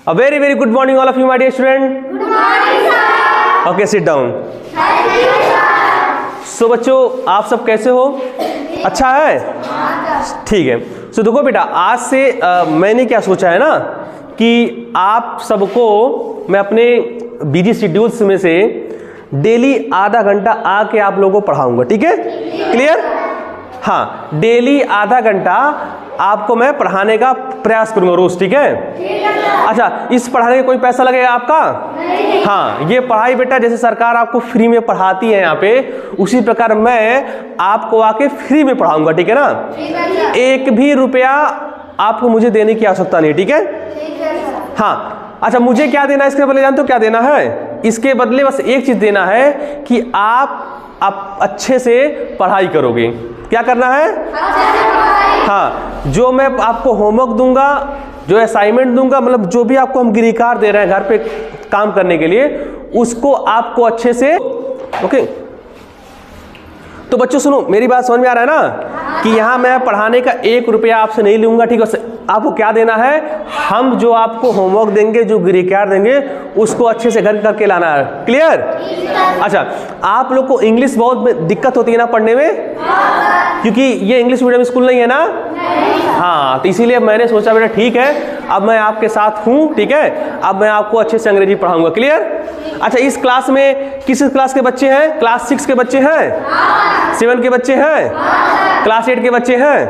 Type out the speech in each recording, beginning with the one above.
A very very good morning all of you my dear student. Good morning sir. Okay, sit down. Thank you sir. So बच्चों आप सब कैसे हो? अच्छा है? ठीक है। So देखो बेटा आज से मैंने क्या सोचा है ना कि आप सबको मैं अपने बिजी शेड्यूल्स में से डेली आधा घंटा आके आप लोगों को पढ़ाऊंगा, ठीक है? क्लियर? हाँ, डेली आधा घंटा आपको मैं पढ़ाने का प्रयास करूंगा रोज, ठीक है? अच्छा, इस पढ़ाने का कोई पैसा लगेगा आपका? नहीं। हाँ, ये पढ़ाई बेटा जैसे सरकार आपको फ्री में पढ़ाती है यहाँ पे, उसी प्रकार मैं आपको आके फ्री में पढ़ाऊंगा, ठीक है ना? एक भी रुपया आपको मुझे देने की आवश्यकता नहीं, ठीक है? हाँ, अच्छा मुझे क्या देना है इसके बदले, जानते हो क्या देना है? इसके बदले बस एक चीज देना है कि आप अच्छे से पढ़ाई करोगे। क्या करना है? हाँ, जो मैं आपको होमवर्क दूंगा, जो असाइनमेंट दूंगा, मतलब जो भी आपको हम गृहकार्य दे रहे हैं घर पे काम करने के लिए, उसको आपको अच्छे से ओके। तो बच्चों सुनो, मेरी बात समझ में आ रहा है ना कि यहाँ मैं पढ़ाने का 1 रुपया आपसे नहीं लूंगा, ठीक है? आपको क्या देना है? हम जो आपको होमवर्क देंगे, जो गृहकार्य देंगे, उसको अच्छे से घर करके लाना है। क्लियर? अच्छा, आप लोग को इंग्लिश बहुत दिक्कत होती है ना पढ़ने में, क्योंकि ये इंग्लिश मीडियम स्कूल नहीं है ना? हाँ, तो इसीलिए मैंने सोचा बेटा ठीक है, अब मैं आपके साथ हूँ, ठीक है? अब मैं आपको अच्छे से अंग्रेजी पढ़ाऊंगा। क्लियर? अच्छा, इस क्लास में किस क्लास के बच्चे हैं? क्लास 6 के बच्चे हैं? 7 के बच्चे हैं? क्लास 8 के बच्चे हैं?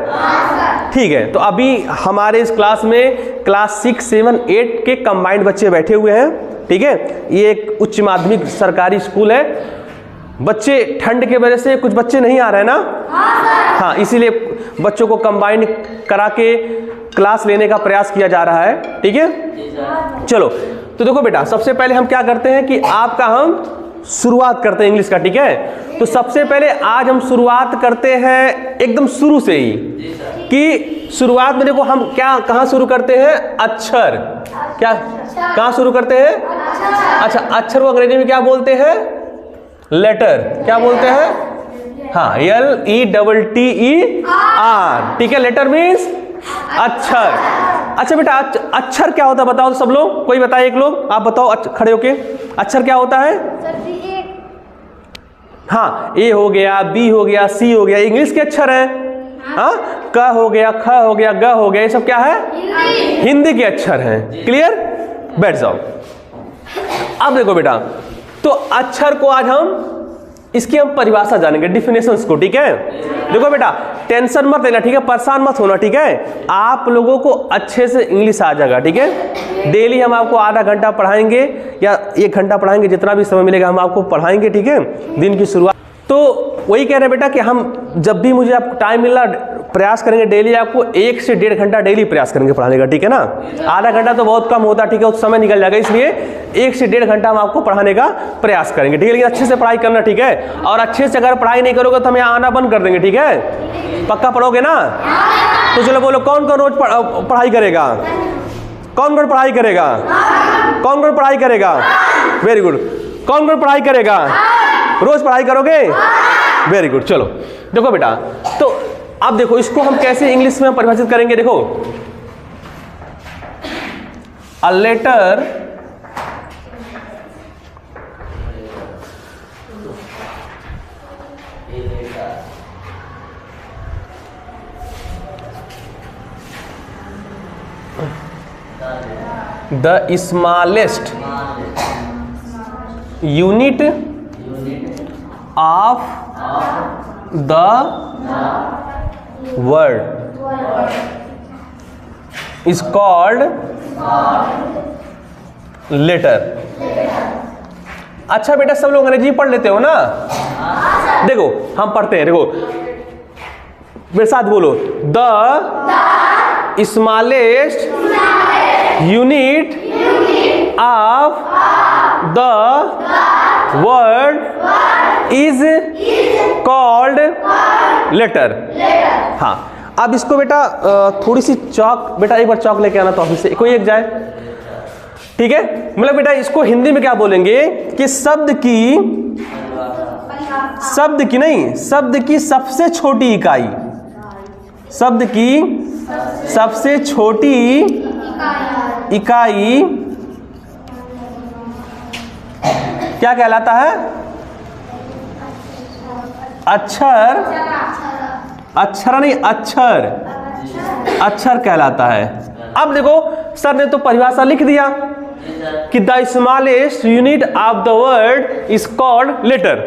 ठीक है, तो अभी हमारे इस क्लास में क्लास 6, 7, 8 के कंबाइंड बच्चे बैठे हुए हैं, ठीक है? ये एक उच्च माध्यमिक सरकारी स्कूल है। बच्चे ठंड के वजह से कुछ बच्चे नहीं आ रहे हैं ना? हाँ, इसीलिए बच्चों को कंबाइंड करा के क्लास लेने का प्रयास किया जा रहा है, ठीक है? चलो, तो देखो बेटा, सबसे पहले हम क्या करते हैं कि आपका हम शुरुआत करते हैं इंग्लिश का, ठीक है? तो सबसे पहले आज हम शुरुआत करते हैं एकदम शुरू से ही, कि शुरुआत में देखो हम क्या कहाँ शुरू करते हैं? अक्षर। क्या कहाँ शुरू करते हैं? अच्छा, अक्षर को अंग्रेजी में क्या बोलते हैं? लेटर। क्या बोलते हैं? हाँ, LETTER, ठीक है? लेटर मीन्स अक्षर। अच्छा बेटा, अक्षर क्या होता है बताओ तो सब लोग, कोई बताए, एक लोग आप बताओ खड़े होके, अक्षर क्या होता है? हाँ, ए हो गया, बी हो गया, सी हो गया, इंग्लिश के अक्षर है। हाँ, क हो गया, ख हो गया, ग हो गया, ये सब क्या है? हिंदी के अक्षर हैं। क्लियर? बैठ जाओ। अब देखो बेटा, तो अक्षर को आज हम इसकी हम परिभाषा जानेंगे, डिफिनेशंस को, ठीक है? देखो बेटा, टेंशन मत लेना, ठीक है? परेशान मत होना, ठीक है? आप लोगों को अच्छे से इंग्लिश आ जाएगा, ठीक है? डेली हम आपको आधा घंटा पढ़ाएंगे या 1 घंटा पढ़ाएंगे, जितना भी समय मिलेगा हम आपको पढ़ाएंगे, ठीक है? दिन की शुरुआत तो वही कह रहे हैं बेटा कि हम जब भी मुझे आपको टाइम मिलना प्रयास करेंगे, डेली आपको 1 से 1.5 घंटा डेली प्रयास करेंगे पढ़ाने का, ठीक है ना? आधा घंटा तो बहुत कम होता, ठीक है? उस समय निकल जाएगा, इसलिए 1 से 1.5 घंटा हम आपको पढ़ाने का प्रयास करेंगे, ठीक है? लेकिन अच्छे से पढ़ाई करना, ठीक है? और अच्छे से अगर पढ़ाई नहीं करोगे तो हम यहाँ आना बंद कर देंगे, ठीक है? पक्का पढ़ोगे ना? तो चलो बोलो, कौन कौन रोज पढ़ाई करेगा? कौन कौन पढ़ाई करेगा? कौन कौन पढ़ाई करेगा? Very good. कौन कौन पढ़ाई करेगा? रोज पढ़ाई करोगे? Very good. चलो देखो बेटा, तो अब देखो इसको हम कैसे इंग्लिश में परिभाषित करेंगे। देखो, a letter the smallest unit of the word is called letter। अच्छा बेटा, सब लोग अंग्रेजी पढ़ लेते हो ना? देखो हम पढ़ते हैं, देखो मेरे साथ बोलो, the smallest unit of the word is called letter. हाँ, अब इसको बेटा थोड़ी सी चौक, बेटा एक बार चौक लेके आना तो ऑफिस से कोई एक जाए, ठीक है? मतलब बेटा इसको हिंदी में क्या बोलेंगे कि शब्द की सबसे छोटी इकाई, शब्द की सबसे छोटी इकाई क्या कहलाता है? अक्षर, अक्षर नहीं अक्षर, अक्षर कहलाता है। अब देखो सर ने तो परिभाषा लिख दिया कि the smallest unit of the word is called letter.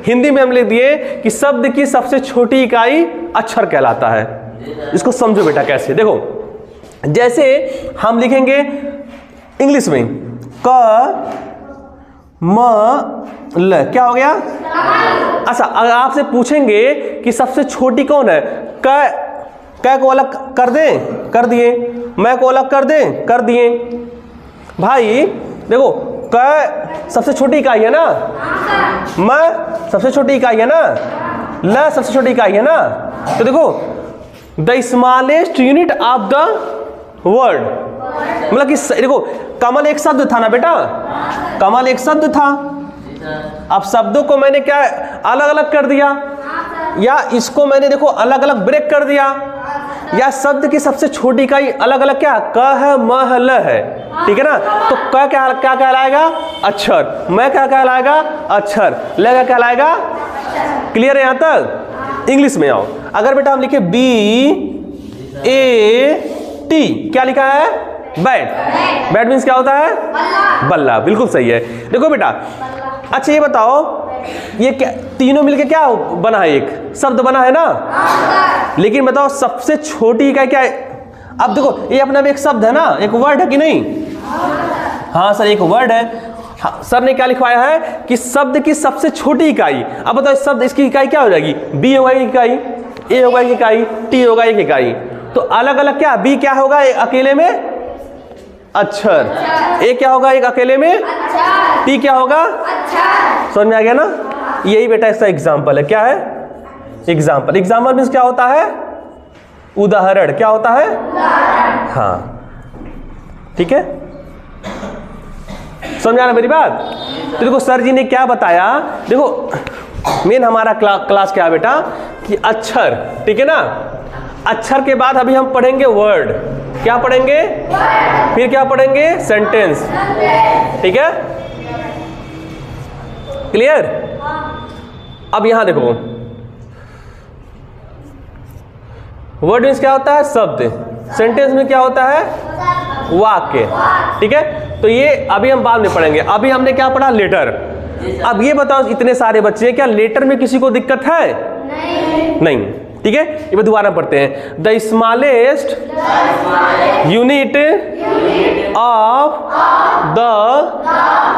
Hindi में हम लिख दिए कि शब्द की सबसे छोटी इकाई अक्षर कहलाता है। इसको समझो बेटा कैसे, देखो जैसे हम लिखेंगे इंग्लिश में क म ल, क्या हो गया? अच्छा, अगर आपसे पूछेंगे कि सबसे छोटी कौन है, क को अलग कर दें, कर दिए, मैं को अलग कर दें, कर दिए। भाई देखो क सबसे छोटी इकाई है ना, म सबसे छोटी इकाई है ना, ल सबसे छोटी इकाई है ना। तो देखो the smallest unit of the word, मतलब कि देखो कमल एक शब्द था ना बेटा, कमल एक शब्द था। अब शब्दों को मैंने क्या अलग अलग कर दिया, या इसको मैंने देखो अलग अलग ब्रेक कर दिया, या शब्द की सबसे छोटी इकाई अलग अलग क्या क है, म है, ल है, ठीक है ना। तो क क्या कहलाएगा? अक्षर। मैं क्या कहलाएगा? अक्षर। ल क्या कहलाएगा? क्लियर है यहाँ तक? इंग्लिश में आओ, अगर बेटा हम लिखे B A T, क्या लिखा है? बैट। बैट मीन्स क्या होता है? बल्ला। बिल्कुल सही है। देखो बेटा, अच्छा ये बताओ, ये क्या तीनों मिलके क्या बना है? एक शब्द बना है ना। लेकिन बताओ सबसे छोटी इकाई क्या है? अब देखो ये अपना भी एक शब्द है ना, एक वर्ड है कि नहीं? हाँ सर एक वर्ड है। हाँ, सर ने क्या लिखवाया है कि शब्द की सबसे छोटी इकाई। अब बताओ शब्द इसकी इकाई क्या हो जाएगी? बी होगा एक इकाई, ए होगा एक इकाई, टी होगा एक इकाई। तो अलग अलग क्या, बी क्या होगा एक अकेले में? अक्षर। ए क्या होगा एक अकेले में? टी क्या होगा? समझ में आ गया ना? यही बेटा इसका एग्जाम्पल है। क्या है? एग्जाम्पल। एग्जाम्पल मीन्स क्या होता है? उदाहरण। क्या होता है? हाँ ठीक है, समझ आ रहा मेरी बात? तो देखो सर जी ने क्या बताया, देखो मेन हमारा क्लास क्या है बेटा कि अक्षर, ठीक है ना। अक्षर के बाद अभी हम पढ़ेंगे वर्ड। क्या पढ़ेंगे? फिर क्या पढ़ेंगे? सेंटेंस, ठीक है, क्लियर। अब यहां देखो वर्ड मीन्स क्या होता है? शब्द। सेंटेंस में क्या होता है? वाक्य, ठीक है। तो ये अभी हम बाद में पढ़ेंगे। अभी हमने क्या पढ़ा? लेटर। अब ये बताओ इतने सारे बच्चे, क्या लेटर में किसी को दिक्कत है? नहीं, ठीक है। ये दोबारा पढ़ते हैं। The smallest unit of the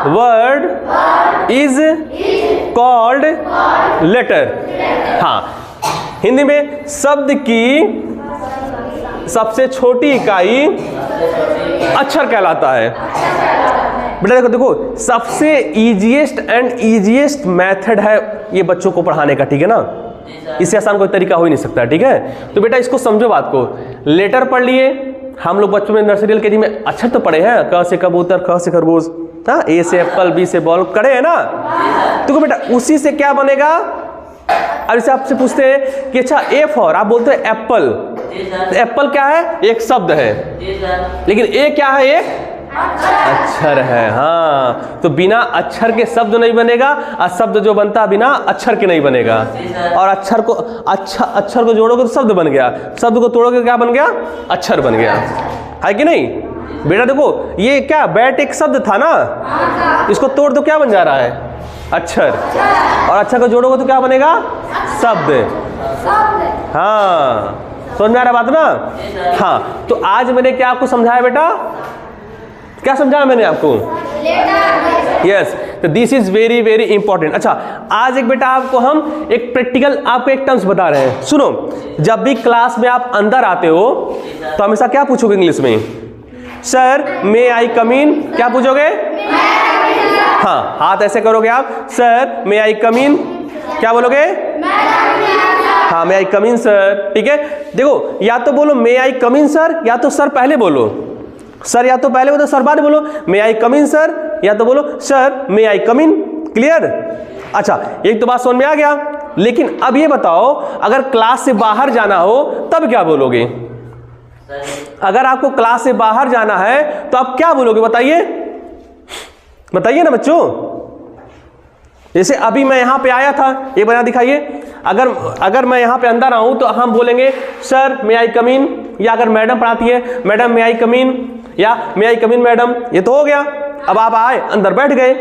word is called letter. हाँ, हिंदी में शब्द की सबसे छोटी इकाई अक्षर कहलाता है। बेटा देखो देखो सबसे इजीएस्ट एंड इजीएस्ट मेथड है ये बच्चों को पढ़ाने का, ठीक है ना। इससे आसान कोई तरीका हो ही नहीं सकता, ठीक है। तो बेटा इसको समझो बात को। लेटर पढ़ लिए हम लोग बच्चों में, नर्सरी एलकेजी में अक्षर तो पढ़े हैं, क से कबूतर, ख से खरगोश, हाँ, ए से एप्पल, बी से बॉल करे है ना। तो बेटा उसी से क्या बनेगा? अब इसे आपसे पूछते हैं कि अच्छा ए फॉर, आप बोलते हैं एप्पल। तो एप्पल क्या है? एक शब्द है, लेकिन ए क्या है? एक अक्षर है। हाँ, तो बिना अक्षर के शब्द नहीं बनेगा, और शब्द जो बनता है बिना अक्षर के नहीं बनेगा। और अक्षर को जोड़ोगे तो शब्द बन गया, शब्द को तोड़ोगे क्या बन गया? अक्षर बन गया, है कि नहीं? बेटा देखो ये क्या, बैट एक शब्द था ना, इसको तोड़ दो क्या बन जा रहा है? अक्षर। और अक्षर को जोड़ोगे तो क्या बनेगा? शब्द। हाँ, समझ में आ रहा बात ना? हाँ, तो आज मैंने क्या आपको समझाया बेटा? क्या समझाया मैंने आपको? यस, तो this is very very important. अच्छा, आज एक बेटा आपको हम एक प्रैक्टिकल, आपको एक टर्म्स बता रहे हैं। सुनो, जब भी क्लास में आप अंदर आते हो तो हमेशा क्या पूछोगे इंग्लिश में? सर मे आई कम इन? क्या पूछोगे? हाँ, हाथ ऐसे करोगे आप, सर मे आई कम इन, क्या बोलोगे? हाँ, मे आई कम इन सर, ठीक है। देखो या तो बोलो मे आई कम इन सर, या तो सर पहले बोलो, सर या तो पहले बोलो सर बाद बोलो, मे आई कम इन सर, या तो बोलो सर मे आई कम इन। क्लियर? अच्छा, एक तो बात समझ में आ गया। लेकिन अब ये बताओ, अगर क्लास से बाहर जाना हो तब क्या बोलोगे? अगर आपको क्लास से बाहर जाना है तो आप क्या बोलोगे? बताइए, बताइए ना बच्चों। जैसे अभी मैं यहाँ पे आया था, ये बना दिखाइए। अगर मैं यहाँ पे अंदर आऊँ तो हम बोलेंगे सर मे आई कम इन, या अगर मैडम पढ़ाती है मैडम मे आई कम इन, या मे आई कम इन मैडम, ये तो हो गया। अब आप आए अंदर बैठ गए।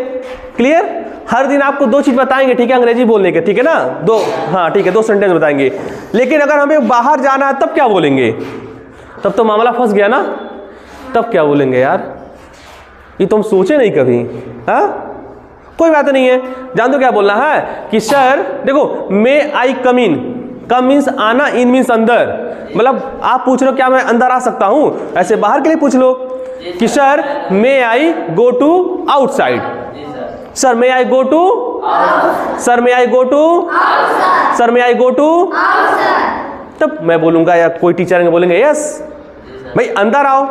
क्लियर? हर दिन आपको 2 चीज बताएंगे, ठीक है, अंग्रेजी बोलने के, ठीक है ना, 2, हाँ ठीक है, 2 सेंटेंस बताएंगे। लेकिन अगर हमें बाहर जाना है तब क्या बोलेंगे? तब तो मामला फंस गया ना। तब क्या बोलेंगे यार, ये तो हम सोचे नहीं कभी। हाँ कोई बात नहीं है, जान दो क्या बोलना है कि सर देखो मे आई कम इन, कम मीन्स आना, इन मीन्स अंदर। मतलब आप पूछ रहे हो क्या मैं अंदर आ सकता हूं, ऐसे बाहर के लिए पूछ लो कि sir may I go to outside, sir may I go to, sir may I go to, sir may I go to, तब मैं बोलूंगा, या कोई टीचर बोलेंगे यस भाई अंदर आओ।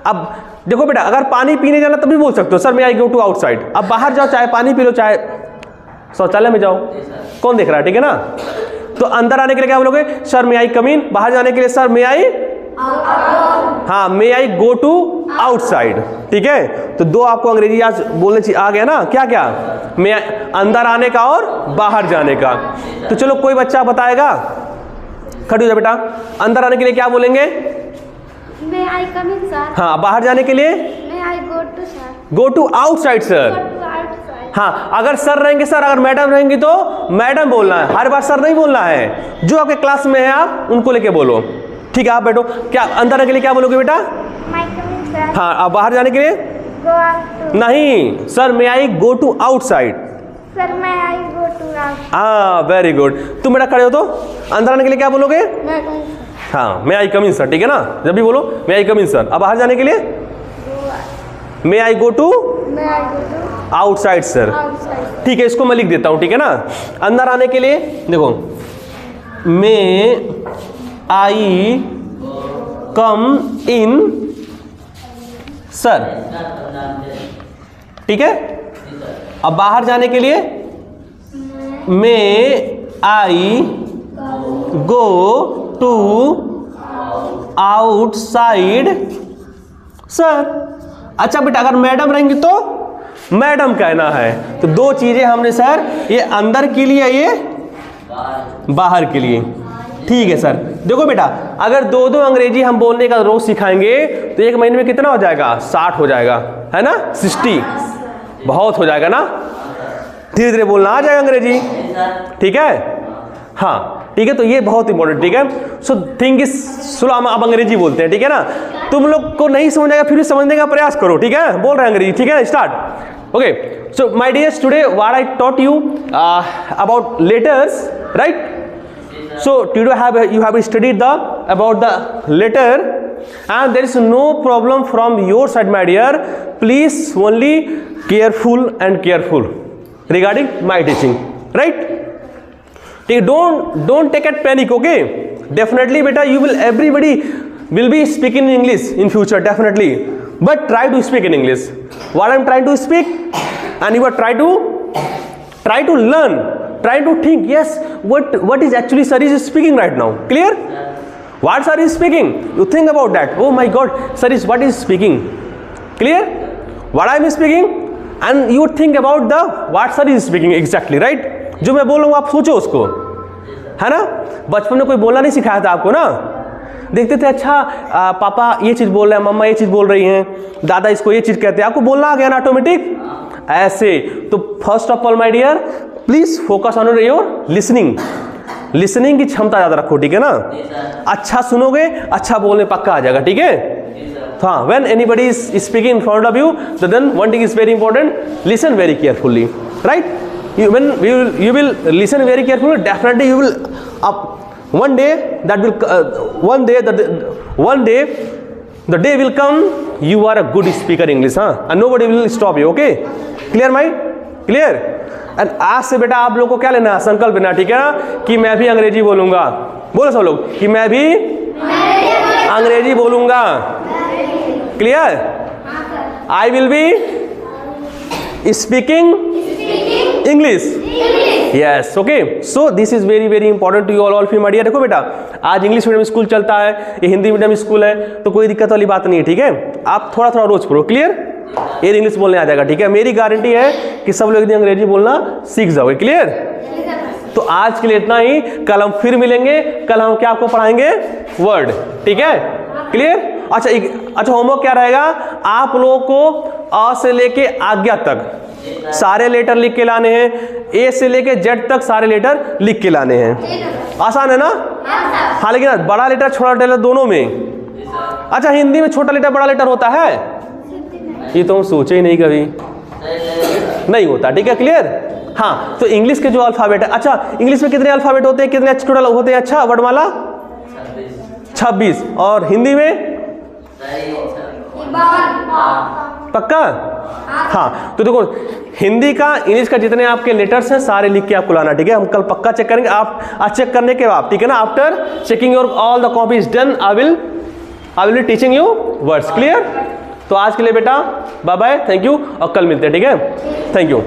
अब देखो बेटा, अगर पानी पीने जाना तभी बोल सकते हो sir may I go to outside. अब बाहर जाओ, चाहे पानी पी लो, चाहे शौचालय में जाओ, कौन देख रहा है, ठीक है ना। तो अंदर आने के लिए क्या बोलोगे, सर मे आई कम इन, बाहर जाने के लिए सर मे आई, हाँ मे आई गो टू आउटसाइड, ठीक है। तो 2 आपको अंग्रेजी आज बोलने आ गया ना, क्या क्या, मे अंदर आने का और बाहर जाने का। तो चलो कोई बच्चा बताएगा, खड़ी हो जा बेटा, अंदर आने के लिए क्या बोलेंगे, May I come in, sir? हाँ, बाहर जाने के लिए May I go to, sir? Go to outside sir. Go to outside. हाँ, अगर सर रहेंगे सर, अगर मैडम रहेंगी तो मैडम बोलना है, हर बार सर नहीं बोलना है। जो आपके क्लास में है आप उनको लेके बोलो, ठीक है। आप बैठो, क्या अंदर आने के लिए क्या बोलोगे बेटा, May I come in, sir? हाँ, अब बाहर जाने के लिए Go out to. नहीं, sir may I go to outside. Sir, may I go to outside? हाँ वेरी गुड। तुम बेटा खड़े हो तो अंदर आने के लिए क्या बोलोगे, May I come in, sir? हाँ मे आई कम इन सर, ठीक है ना, जब भी बोलो मे आई कम इन सर। अब बाहर जाने के लिए may I go to May I go to outside sir, outside? ठीक है, इसको मैं लिख देता हूं, ठीक है ना। अंदर आने के लिए देखो मे आई कम इन सर, ठीक है। अब बाहर जाने के लिए may I go to outside sir. अच्छा बेटा, अगर मैडम रहेंगी तो मैडम कहना है। तो 2 चीजें हमने सर, ये अंदर के लिए, ये बाहर के लिए, ठीक है सर। देखो बेटा, अगर 2 अंग्रेजी हम बोलने का रोज सिखाएंगे तो 1 महीने में कितना हो जाएगा, 60 हो जाएगा, है ना, 60 बहुत हो जाएगा ना। धीरे धीरे बोलना आ जाएगा अंग्रेजी, ठीक है, हाँ ठीक है। तो ये बहुत इंपॉर्टेंट, ठीक है। सो थिंग इज स्लो, हम अब अंग्रेजी बोलते हैं, ठीक है ना। तुम लोग को नहीं समझ आएगा फिर भी समझने का प्रयास करो, ठीक है, बोल रहे हैं अंग्रेजी, ठीक है ना, start. Okay, so my dears, today what I taught you about letters, right. So today you have studied about the letter, and there is no problem from your side, my dear. Please only careful and careful regarding my teaching, right? Don't take a panic, okay? Definitely, beta, everybody will be speaking in English in future, definitely. But try to speak in English. What I'm trying to speak, and you are try to learn. Try to think, yes, what is actually sir is speaking right now. Clear? What sir is speaking? You think about that. Oh my God, sir is what is speaking. Clear? What I am speaking, and you think about the what sir is speaking exactly, right? जो मैं बोल रहा हूँ आप सोचो उसको, है ना। बचपन में कोई बोलना नहीं सिखाया था आपको ना, देखते थे अच्छा पापा ये चीज़ बोल रहे हैं, मम्मा ये चीज़ बोल रही हैं, दादा इसको ये चीज़ कहते हैं, आपको बोलना आ गया ना ऑटोमेटिक ऐसे। तो first of all my dear, please focus on your listening. Listening की क्षमता ज्यादा रखो, ठीक है ना। अच्छा सुनोगे, अच्छा बोलने पक्का आ जाएगा, ठीक है। हाँ, when anybody is speaking in front of you, तो then one thing is very important, listen very carefully, right. When you will listen very carefully, definitely you will one day the day will come you are a good speaker English, and nobody will stop you, okay? Clear mind? Clear? And आज से बेटा आप लोगों को क्या लेना है, संकल्प लेना, ठीक है ना, कि मैं भी अंग्रेजी बोलूंगा। बोलो सब लोग कि मैं भी अंग्रेजी बोलूंगा। Clear? I will be speaking English. Yes, okay. So this is very very important to you all of you my dear. देखो बेटा, आज इंग्लिश मीडियम स्कूल चलता है, ये हिंदी मीडियम स्कूल है, तो कोई दिक्कत वाली बात नहीं है, ठीक है। आप थोड़ा थोड़ा रोज पढ़ो। क्लियर? ये इंग्लिश बोलने आ जाएगा, ठीक है। मेरी गारंटी है कि सब लोग यदि अंग्रेजी बोलना सीख जाओगे। क्लियर? तो आज के लिए इतना ही, कल हम फिर मिलेंगे। कल हम क्या आपको पढ़ाएंगे? वर्ड, ठीक है। क्लियर? अच्छा होमवर्क क्या रहेगा? आप लोगों को अ से लेके आज्ञा तक सारे लेटर लिख के लाने हैं, ए से लेके जेड तक सारे लेटर लिख के लाने हैं। आसान है ना? हाँ, लेकिन ना बड़ा लेटर छोटा लेटर दोनों में। अच्छा, हिंदी में छोटा लेटर बड़ा लेटर होता है? ये तो हम सोचे ही नहीं कभी, नहीं होता, ठीक है। क्लियर? हाँ, तो इंग्लिश के जो अल्फाबेट है, अच्छा इंग्लिश में कितने अल्फाबेट होते हैं, कितने टोटल होते हैं? अच्छा, वर्डमाला 26। और हिंदी में पक्का? हाँ, तो देखो हिंदी का इंग्लिश का जितने आपके लेटर्स हैं सारे लिख के आपको लाना, ठीक है। हम कल पक्का चेक करेंगे। आप चेक करने के बाद, ठीक है ना, after checking your all the copy is done, I will be teaching you words. Clear? तो आज के लिए बेटा बाय बाय, थैंक यू, और कल मिलते हैं, ठीक है। Thank you.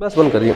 बस बंद करिए।